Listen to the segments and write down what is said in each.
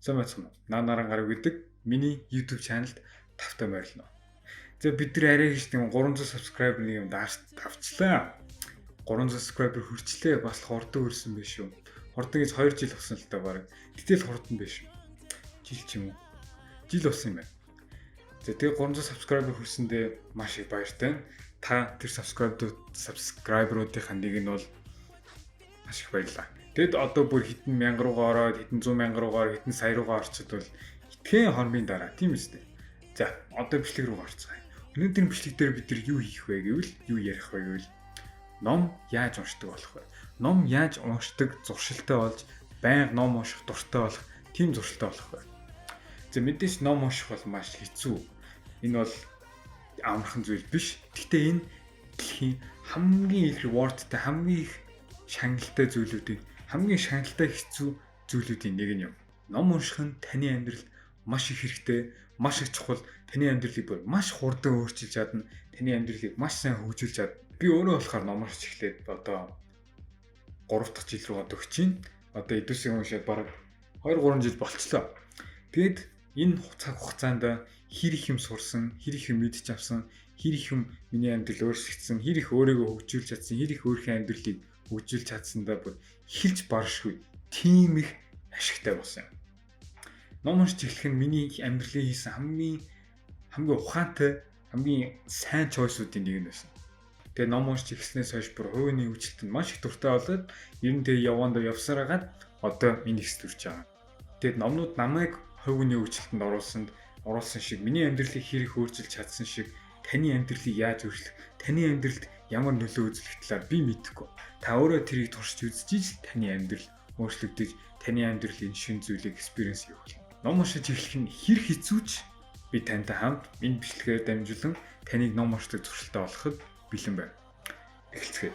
Самцсан. Нанаран гараг гэдэг миний YouTube channelд тавтай байрлана. За бид нар арай гэж тийм 300 subscriber нэг юм давчлаа. 300 subscriber хүрчлээ. Бас хордон өрсөн биш үү? Хордон гэж 2 жил болсон л та баг. Гэтэл хордон биш. Жил ч юм уу? Жил болсон юм байна. За тэгээ 300 subscriber хүрсэндээ маш их баяртай. Та тэр subscriber-уудынхаа нэг нь бол маш их баярлалаа. Тэгэд одоо бүр хэдэн мянга руугаа ороод хэдэн 100 мянга руугаар хэдэн сая руугаа орчод бол итгэн хормын дараа тийм үстэй. За одоо бичлэг рүү орцгаая. Өнөөдрийн бичлэг дээр бид нар юу хийх вэ гэвэл юу ярих вэ гэвэл ном яаж уншдаг болох вэ? Ном яаж уншдаг зуршилтай болж байнга ном унших дуртай болох тийм зуршилтай болох вэ? За мэдээж ном унших бол маш хэцүү. Энэ бол амархан зүйл биш. Гэхдээ энэ дэлхийн хамгийн их rewardтай хамгийн их шагналтай зүйлүүдийн хамгийн шагналтай хэцүү зүйлүүдийн нэг нь юм. Ном унших нь таны амьдралд маш их хэрэгтэй, маш их чухал, таны амьдралыг бүр маш хурдан өөрчилж чадна, таны амьдралыг маш сайн хөгжүүлж чадна. Би өөрөө болохоор ном уншиж эхлээд одоо 3 дахь жил рүү өгч чинь. Одоо эдүүсийг уншаад бараг 2-3 жил болчихлоо. Тэгэд энэ цаг хугацаанд хэр их юм сурсан, хэр их юм мэдж авсан, хэр их юм миний амьдрал өөрчлөгдсөн, хэр их өөрийгөө хөгжүүлж чадсан, хэр их өөрийнхөө амьдралыг хөгжүүлж чадсандаа бүр хэлж баршгүй тийм их ашигтай болсон юм. Ном уншиж эхлэх нь миний амьдралын хийсэн хамгийн ухаантай, хамгийн сайн choice-уудын нэг нь байсан. Тэгээ ном уншиж эхлснээс хойш бүр хувийн хөгжилтөнд маш их дуртай болоод ер нь тэгээ явсаар хагаад одоо энэ ихс төрж байгаа. Тэгээд номнууд намайг хувийн хөгжилтөнд оруулсан шиг, миний амьдралыг хэр их өөрчилж чадсан шиг, таны амьдралыг яаж өөрчлөх, таны амьдралд ямар нөлөө үзүүлэх талаар би мэдэхгүй. Та өөрөө тэрийг туршиж үзчихэж таны амьдрал өөрчлөгдөж, таны амьдралын шин зүйлийг experience хийх болно. Ном уншиж эхлэх нь хэр хэцүүч би тантай хамт энэ бичлэгээр дамжуулан таныг ном уншдаг зуршилтай болгоход бэлэн байна. Эхэлцгээе.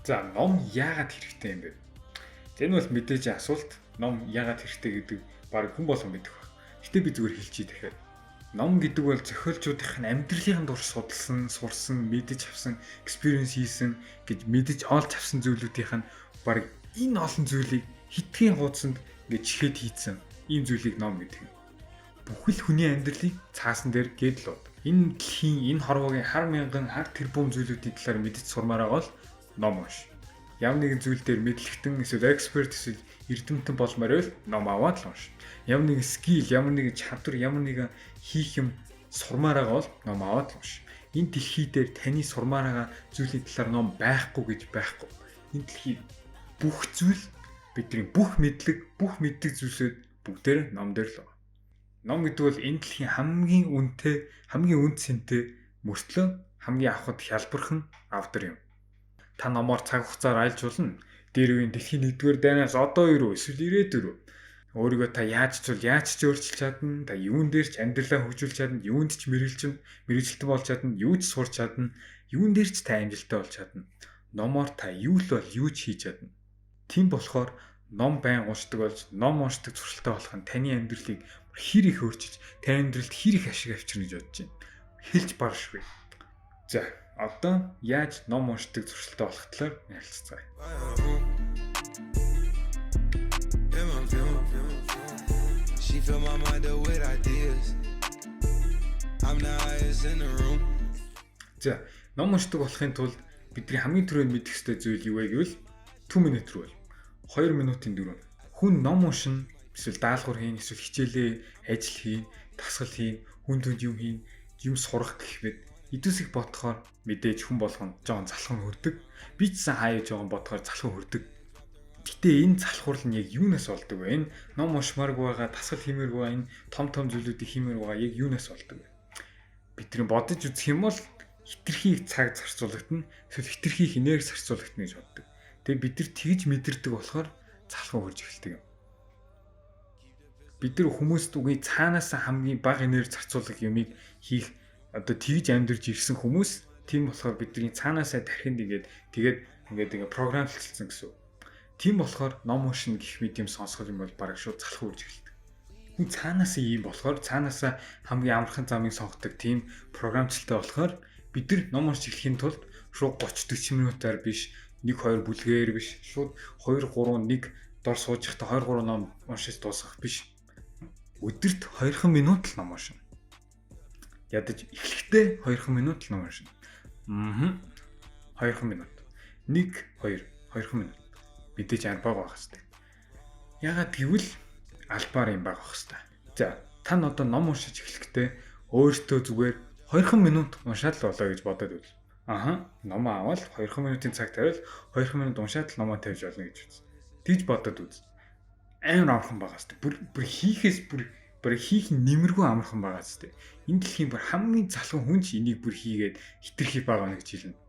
За ном яагаад хэрэгтэй юм бэ? Энэ бол мэдээж асуулт. Ном яагаад хэрэгтэй гэдэг баг хүн болгон мэдэх баг. Гэтэ би зүгээр хэлчихье дахиад. Ном гэдэг бол зохиолчуудын амьдралын дур судалсан, сурсан, мэдэж авсан, experience хийсэн гэж мэдэж олж авсан зүйлүүдийн баг энэ олон зүйлийг хитгэн хуудсанд ингэж чихэд хийцэн. Ийм зүйлийг ном гэдэг. Бүхэл хүний амьдралыг цаасан дээр гэдлүүд. Энэ дэлхийн, энэ хорвогийн хар мянган хар тэрбум зүйлүүдийн талаар мэдэж сурмаар байгаа бол ном унш. Ямар нэгэн зүйл дээр мэдлэгтэн эсвэл эксперт эсвэл эрдэмтэн болмоор байвал ном аваад л унш. Ямар нэгэн скил, ямар нэгэн чадвар, ямар нэгэн хийх юм сурмаар байгаа бол ном аваад л унш. Энэ дэлхий дээр таны сурмаар байгаа зүйлийн талаар ном байхгүй гэж байхгүй. Энэ дэлхий бүх зүйл бидний бүх мэдлэг, бүх мэддэг зүйлсүүд бүгдээр ном дээр л байна. Ном гэдэг бол энэ дэлхийн хамгийн үнэтэй, хамгийн үн цэнтэй мөртлөө хамгийн авахд хялбархан автор юм. Та номоор цаг хугацаар айлжуулна. Дээр үеийн дэлхийн 1-р дайнаас одоо юу эсвэл ирээдүр үү? Өөрийгөө та яаж ч өөрчилж чадна. Та юун дээр ч амьдралаа хөгжүүлж чадна. Юунд ч мэрэгжилтэн болж чадна. Юу ч сурч чадна. Юун дээр ч та амжилттай болж чадна. Номоор та юу л бол юу ч хийж чадна. Тийм болохоор ном байн уншдаг болж, ном уншдаг зуршилтай болох нь таны амьдралыг хэр их өөрчилж, таны амьдралд хэр их ашиг авчирна гэж бодож байна. Хэлж баршгүй. За одоо яаж ном уншдаг зуршилтай болох талаар ярилцгаая. За ном уншдаг болохын тулд бидний хамгийн түрүүнд мэдэх ёстой зүйл юу вэ гэвэл 2 минут руу. 2 минутын дөрөв. Хүн ном уншин, эсвэл даалгавар хийн, эсвэл хичээлээ ажил хийн, дасгал хийн, хүн түнд юм хийн, юм сурах гэх мэт эдүүсийг бодохоор мэдээж хүн болгоно жоон залхам хүрдэг. Би ч сан хаяа жоон бодохоор залхам хүрдэг. Гэтэ энэ залхуурл нь яг юунаас болдог вэ? Энэ ном уншмааргүй байгаа, дасгал хиймээргүй байгаа, энэ том зүйлүүдийг хиймээр байгаа яг юунаас болдог вэ? Бидний бодож үзэх юм бол хитрхи цаг зарцуулагдана, эсвэл хитрхи энерги зарцуулагдана гэж боддог. Тэгээ бид нар тэгж мэдэрдэг болохоор залхам хурж эхэлдэг юм. Бид нар хүмүүст үгүй цаанаас хамгийн бага энерги зарцуулах юмыг хийх одоо тэгж амьдарч ирсэн хүмүүс, тийм болохоор бидний цаанаасаа тархинд тэгээд ингээд програмчлалсан гэсэн. Тийм болохоор ном уншина гэх мэт юм сонсгол юм бол бараг шууд залхуу үрж эхэлдэг. Хүн цаанаас ийм болохоор цаанаас хамгийн амархан замыг сонгодог тийм програмчлалтай болохоор бид нар ном уншиж эхлэхийн тулд шууд 30-40 минутаар биш 1-2 бүлгээр биш шууд 2-3 дор сууж ихтэй 2-3 ном уншиж дуусгах биш. Өдөрт 2 минут л ном уншина. Ядаж эхлэхдээ 2 минут л ном уншина. 2 минут. 2 минут. Мэдээж бага байх хэрэгтэй. Ягаад гэвэл албаар юм байгаа хэвээр. За, та нь одоо ном уншиж эхлэхдээ өөртөө зүгээр 2 минут уншаад л болоо гэж бодоод үз. Ном аваад 2 минутын цаг тавиал 2 минут уншаад л номоо тавьж болно гэж үз. Тэгж бодоод үз. Амар амархан байгаа хэвээр. Бүр хийх нэмэргүй амархан байгаа хэвээр. Энэ дэлхийн бүр хамгийн залхуу хүн ч энийг бүр хийгээд хитрхи байгаа гэж хэлнэ.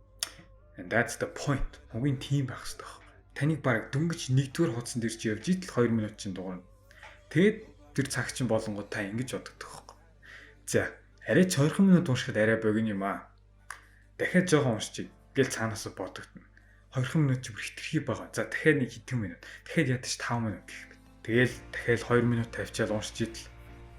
And that's the point. Хамгийн тийм байх хэвээр. Таныг бараг дөнгөж 1-р хуудсан дээр чи явж идэл 2 минут чинь дуурна. Тэгэд тэр цаг чинь болонгод та ингэж боддог тоххой. За, арай ч 2 минут уншихад арай богино юм аа. Дахиад жоохон уншчих гэл цаанаас бодогдно. 2 минут ч бүр хитрхи байгаа. За, дахиад нэг хэдэн минут. Дахиад ядаж 5 минут гэх мэт. Тэгэл дахиад 2 минут тавьчаал уншиж идэл.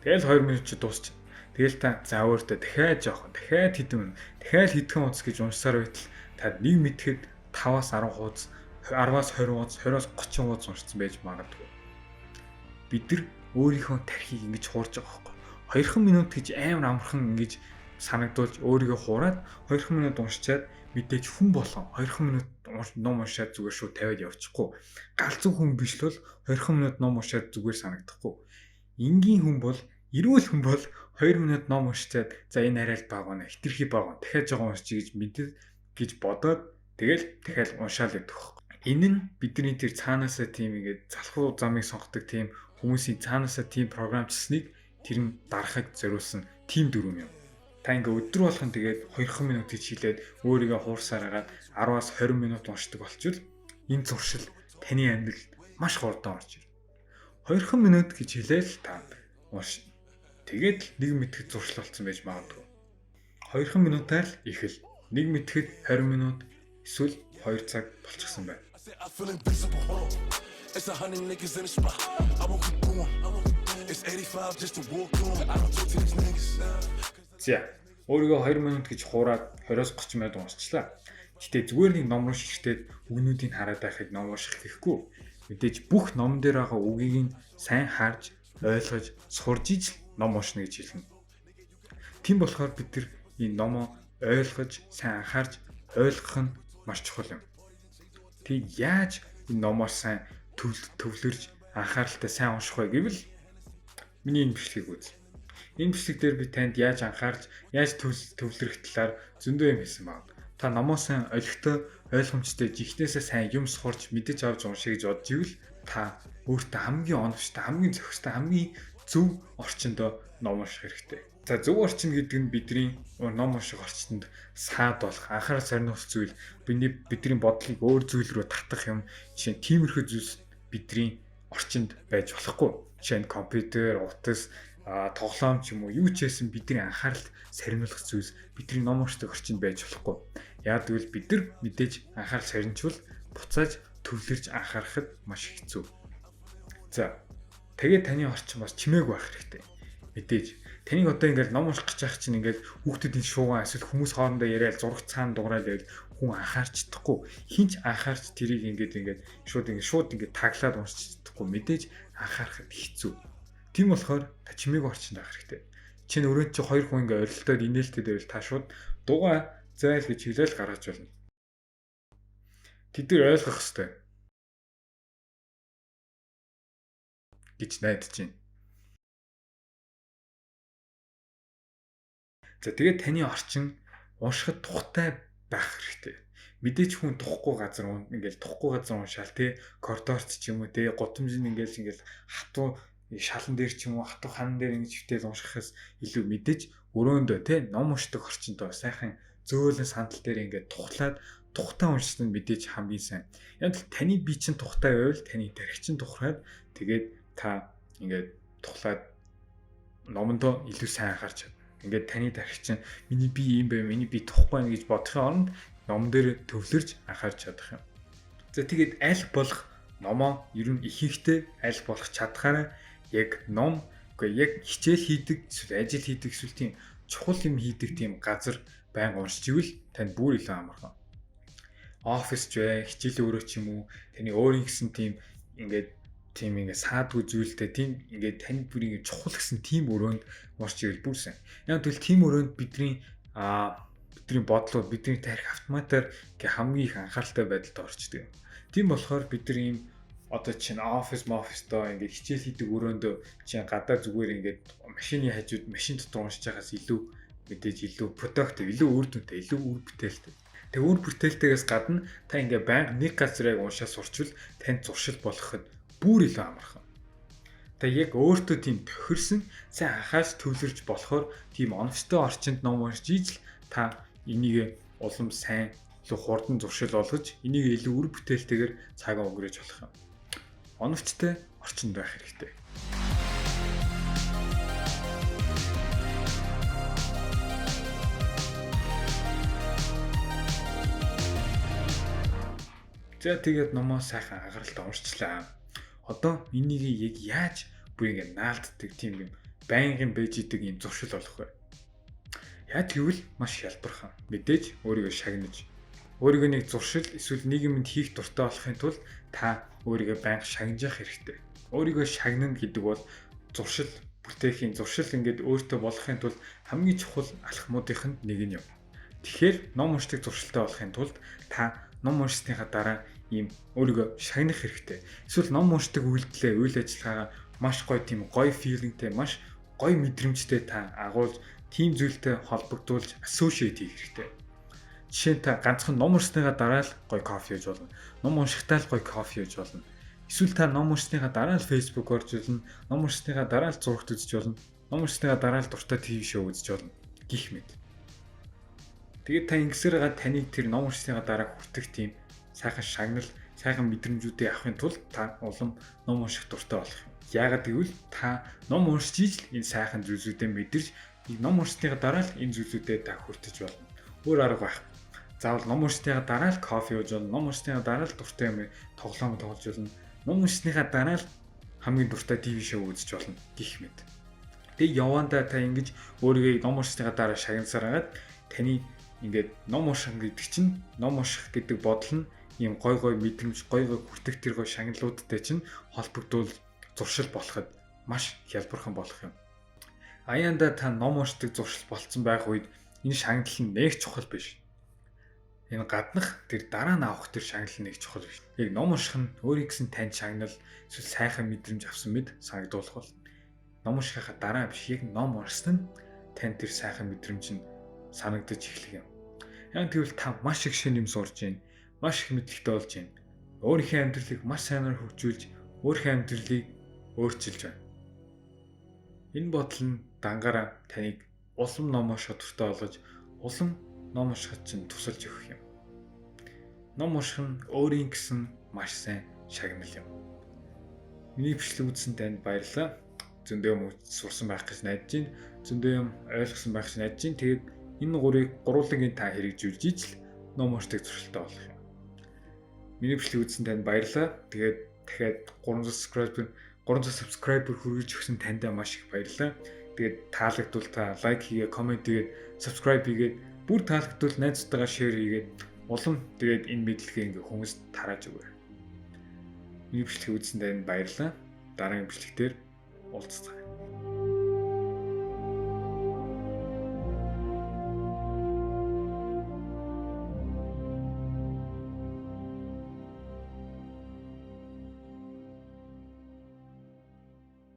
Тэгэл 2 минут ч дуусчих. Тэгэл та за өөртөө дахиад жоохон, дахиад хэдэн минут, дахиад хэдхэн хуудас гэж уншсаар байтал та нэг мэтгэхэд 5-аас 10 хуудас, 10-аас 20 хуудас, 20-оос 30 хуудас уншсан байж магадгүй. Бид нар өөрийнхөө тархийг ингэж хуурж байгаа байхгүй. 2 минут гэж амар амархан ингэж санагдуулж өөрийгөө хуураад 2 минут уншичаад мэдээж хүн болгон 2 минут ном уншаад зүгээр шууд тавиад явчихгүй. Галзуу хүн биш л бол 2 минут ном уншаад зүгээр санагдахгүй. Энгийн хүн бол эрүүл хүн бол 2 минут ном уншичаад за энэ арай л бага байна. Хитрхи бага. Дахиад жоохон уншчих гэж мэдээ гэж бодоод тэгэл дахиад уншаал гэдэг хөөх. Энэ нь бидний тэр цаанаасаа тийм ингээд залхуу замыг сонгодог тийм хүмүүсийн цаанаасаа тийм програмчлсныг тэр нь дарахыг зориулсан тийм дүрм юм. Та ингээд өдөр болгон тэгээд 2 минут гэж хэлээд өөрийгөө хуурсаар хагаад 10-аас 20 минут уншдаг болчихвол энэ зуршил таны амьдралд маш хурдан орж ирнэ. 2 минут гэж хэлээл та уншина. Тэгээд 1 мэтгэд зуршил болсон байж магадгүй. 2 минутаар л ихэл 1 мэтгэд 20 минут эсвэл 2 цаг болчихсон байна. It's 100 niggas in the spot. I won't keep going. It's 85 just to walk on. I don't talk to these niggas. За, өөрийгөө 2 минут гэж хуураад 20-оос 30 минут уншчихлаа. Гэтэ зүгээр нэг ном руу шигтээд үгнүүдийг хараад байхыг ном унших гэхгүй. Мэдээж бүх ном дээр байгаа үгийг нь сайн харж, ойлгож, сурж ижил ном уншина гэж хэлнэ. Тийм болохоор бид нар энэ номоо ойлгож, сайн анхаарч, ойлгох нь маш чухал юм. Тэг яаж энэ номоор сайн төвлөрж анхааралтай сайн унших вэ гэвэл миний энэ бичлэгийг үз. Энэ бичлэг дээр би танд яаж анхаарч, яаж төвлөрөх талаар зөндөө юм хэлсэн байна. Та номоо сайн олигтой, ойлгомжтой, жигнэсээ сайн юм сурч мэдэж авч уншиж бодж ивэл та өөртөө хамгийн оновчтой, хамгийн зохистой, хамгийн зөв орчиндөө ном унших хэрэгтэй. За зөв орчин гэдэг нь бидний ном унших орчинд саад болох, анхаарал сарниулах зүйл, бидний бодлыг өөр зүйл рүү татах юм. Жишээ нь тиймэрхүү зүйлс бидний орчинд байж болохгүй. Жишээ нь компьютер, утас, тоглоом ч юм уу юу ч байсан бидний анхаарал сарниулах зүйлс бидний ном уншдаг орчинд байж болохгүй. Яг тэгвэл бид нар мэдээж анхаарал сарничвал буцааж төвлөрж анхаарахад маш хэцүү. За тэгээд таны орчин бас чимээгүй байх хэрэгтэй. Мэдээж таныг одоо ингээд ном унших гэж байх чинь ингээд хүүхдүүдийн шууган эсвэл хүмүүс хоорондоо яриад зураг цаана дуурайл байвал хүн анхаарч чадахгүй. Хинч анхаарч тэрийг ингээд шууд ингээд таглаад уншиж чадахгүй. Мэдээж анхаарахад хэцүү. Тийм болохоор та чимээгүй орчинд байх хэрэгтэй. Чинь өрөөнд чи 2 хүн ингээд орилдоод инээлтэд байвал та шууд дугаа зайл гэж хэлэл гаргаж болно. Тэд нар ойлгох хэрэгтэй гэж найдаж байна. За тэгээд таны орчин уншихад тухтай байх хэрэгтэй. Мэдээч хүн тухгүй газар уншаал те коридорт ч юм уу те гудамжинд ингээл хатуу шалан дээр ч юм уу хатуу хан дээр ингэж хвтэл уншихаас илүү мэдээж өрөөндөө те ном уншдаг орчиндөө сайхан зөөлөн сандал дээр ингээд тухтай уншсан нь мэдээж хамгийн сайн. Яг л таны бие чинь тухтай байвал таны тархи чинь тухраад тэгээд та ингээд тухлаад номондоо илүү сайн анхаарч ингээд таны тархи чинь миний бие юм байна, миний бие тухгүй байна гэж бодохын оронд ном дээр төвлөрж анхаарч чадах юм. За тэгээд аль болох номоо ер нь ихэнхдээ аль болох чадхаараа яг ном үгүй яг хичээл хийдэг эсвэл ажил хийдэг эсвэл тийм чухал юм хийдэг тийм газар байнга уншиж ивэл танд бүр илүү амархан. Офис ч бай, хичээлийн өрөө ч юм уу, таны өөрийн гэсэн тийм ингээд саадгүй зүйлтэй тийм ингээд танд бүр ингээд чухал гэсэн тийм өрөөнд уншиж ивэл бүр сайн. Яг тэгвэл тийм өрөөнд бидний бодлууд, бидний тарих автоматар хамгийн их анхааралтай байдалд орчдөг. Тийм болохоор бид нар ийм одоо чинь офистоо ингээд хичээл хийдэг өрөөндөө чинь гадаа зүгээр ингээд машины хажууд машин дотор уншиж байгаас илүү мэдээж илүү productive, илүү үр дүнтэй, илүү үр бүтээлтэй. Тэгээ үр бүтээлтэйгээс гадна та ингээд байнга нэг газрыг уншаа сурчвал танд зуршил болгоход бүр илүү амархан. Тэгээ яг өөртөө тийм тохирсон сайн анхаарч төвлөрж болохоор тийм оновчтой орчинд ном уншиж ийж та энийг улам сайн илүү хурдан зуршил олгож энийг илүү үр бүтээлтэйгээр цагаа өнгөрөөж болох юм. Оновчтой орчинд байх хэрэгтэй. За тэгээд номоо сайхан анхааралтай уншчлаа. Одоо энийг яг яаж бүр ингэ наалддаг тийм юм байнгын байж идэг юм зуршил болох вэ? Яг гэвэл маш хялбархан. Мэдээж өөрийгөө шагнаж, өөрийгөө нэг зуршил эсвэл нийгэмд хийх дуртай болохын тулд та өөрийгөө байнга шагнаж явах хэрэгтэй. Өөрийгөө шагнана гэдэг бол зуршил бүтээхийн зуршил ингээд өөртөө болохын тулд хамгийн чухал алхмуудынх нь нэг нь юм. Тэгэхээр ном уншдаг зуршилтай болохын тулд та ном уншсныхаа дараа ийм өөрийгөө шагнах хэрэгтэй. Эсвэл ном уншдаг үйлдэлээ, үйл ажиллагаагаа маш гоё филингтэй, маш гоё мэдрэмжтэй та агуулж, тийм зүйлтэй холбогдуулж associate хийх хэрэгтэй. Жишээ нь та ганцхан ном уншсныхаа дараа л гоё кофе ууж болно. Ном уншихтаа л гоё кофе ууж болно. Эсвэл та ном уншсныхаа дараа л Facebook орж болно. Ном уншсныхаа дараа л зурагт үзэж болно. Ном уншсныхаа дараа л дуртай ТV шоу үзэж болно. Гэх мэт. Тэгээд та ингэсээр таныг тэр ном уншсныхаа дараа хүртэх тийм сайхан шагнал, сайхан мэдрэмжүүдийг авахын тулд та улам ном унших дуртай болох юм. Яагаад гэвэл та ном уншиж иж л энэ сайхан зүйлсүүдээ мэдэрч, ном уншсныхаа дараа л энэ зүйлсүүдэд та хүртэж болно. Өөр арга байхгүй. Заавал ном уншсныхаа дараа л кофе ууж болно. Ном уншсныхаа дараа л дуртай юм тоглоом тоглож болно. Ном уншсныхаа дараа л хамгийн дуртай ТV шоу үзэж болно гэх мэт. Тэг явандаа та ингэж өөрийгөө ном уншсныхаа дараа шагнасаар хагаад таны ингээд ном унших гэдэг чинь ном унших гэдэг бодол нь ийм гой мэдрэмж, гой хүртэх тэр гой шагналуудтай чинь холбогдвол зуршил болоход маш хялбархан болох юм. Аяанда та ном уншдаг зуршил болцсон байх үед энэ шагнал нь нэг чухал биш. Энэ гаднах тэр дараа нь авах тэр шагнал нэг чухал биш. Яг ном унших нь өөрийн гэсэн тань шагнал эсвэл сайхан мэдрэмж авсан мэд санагдуулах бол ном уншихаа дараа биш, яг ном уншсан нь тань тэр сайхан мэдрэмж нь санагдаж эхлэх юм. Яг тэгвэл та маш их шинэ юм сурж байна. Маш их мэдлэгтэй болж байна. Өөрийнхөө амьдралыг маш сайнаар хөгжүүлж, өөрийнхөө амьдралыг өөрчилж байна. Энэ бодол нь дангаараа таныг улам ном унших дуртай болгож, улам ном уншихад чинь тусалж өгөх юм. Ном унших нь өөрийн гэсэн маш сайн шагнал юм. Миний бичлэг үзсэн танд баярлалаа. Зөндөө юм сурсан байх гэж найдаж байна. Зөндөө юм ойлгосон байх гэж найдаж байна. Тэгээд энэ гурвуулгийн та хэрэгжүүлж ижил ном уншдаг зуршилтай болох юм. Миний бичлэг үзсэн танд баярлалаа. Тэгээд дахиад 300 subscriber хүргэж өгсөн танд маш их баярлалаа. Тэгээд таалагдвал та лайк хийгээ, комент хийгээд, subscribe хийгээд, бүр таалагдвал найзтайгаа share хийгээд улам тэгээд энэ мэдлэгээ ингээ хүмүүст тарааж өгөөрэй. Миний бичлэг үзсэн танд баярлалаа. Дараагийн бичлэгтэр уулзцгаая.